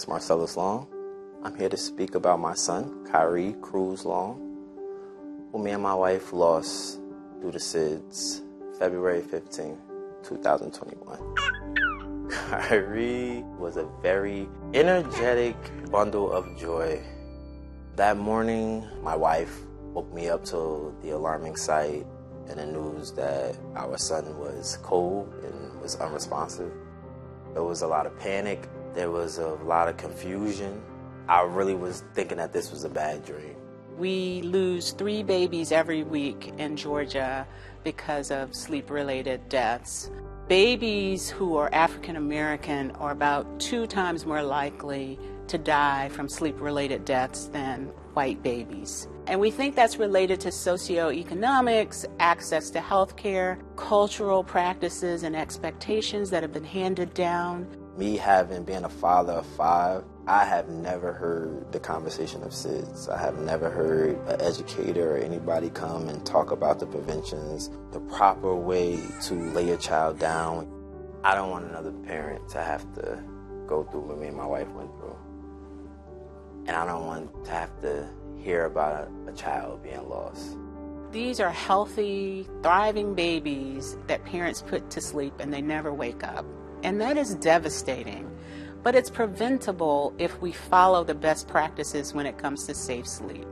is Marcellus Long. I'm here to speak about my son, Khyree Kruz Long, who me and my wife lost due to SIDS February 15, 2021. Khyree was a very energetic bundle of joy. That morning, my wife woke me up to the alarming sight and the news that our son was cold and was unresponsive. There was a lot of panic. There was a lot of confusion. I really was thinking that this was a bad dream. We lose 3 babies every week in Georgia because of sleep-related deaths. Babies who are African American are about 2 times more likely to die from sleep-related deaths than white babies. And we think that's related to socioeconomics, access to health care, cultural practices and expectations that have been handed down. Me being a father of 5, I have never heard the conversation of SIDS. I have never heard an educator or anybody come and talk about the preventions, the proper way to lay a child down. I don't want another parent to have to go through what me and my wife went through. And I don't want to have to hear about a child being lost. These are healthy, thriving babies that parents put to sleep and they never wake up. And that is devastating. But it's preventable if we follow the best practices when it comes to safe sleep.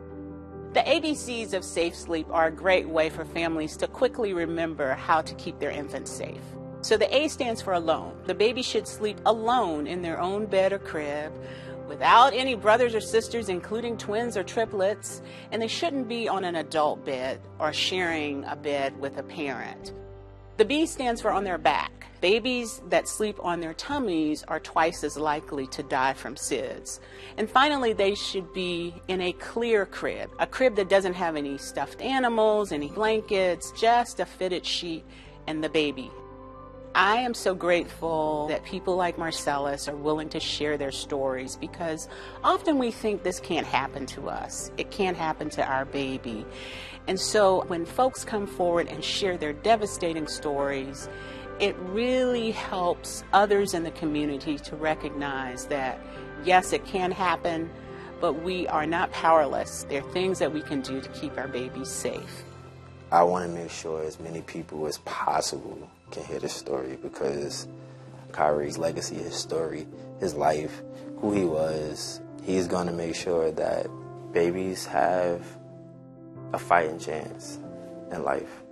The ABCs of safe sleep are a great way for families to quickly remember how to keep their infants safe. So the A stands for alone. The baby should sleep alone in their own bed or crib, without any brothers or sisters, including twins or triplets, and they shouldn't be on an adult bed or sharing a bed with a parent. The B stands for on their back. Babies that sleep on their tummies are twice as likely to die from SIDS. And finally, they should be in a clear crib, a crib that doesn't have any stuffed animals, any blankets, just a fitted sheet and the baby. I am so grateful that people like Marcellus are willing to share their stories, because often we think this can't happen to us. It can't happen to our baby. And so when folks come forward and share their devastating stories, it really helps others in the community to recognize that, yes, it can happen, but we are not powerless. There are things that we can do to keep our babies safe. I want to make sure as many people as possible can hear this story, because Khyree's legacy, his story, his life, who he was, he's going to make sure that babies have a fighting chance in life.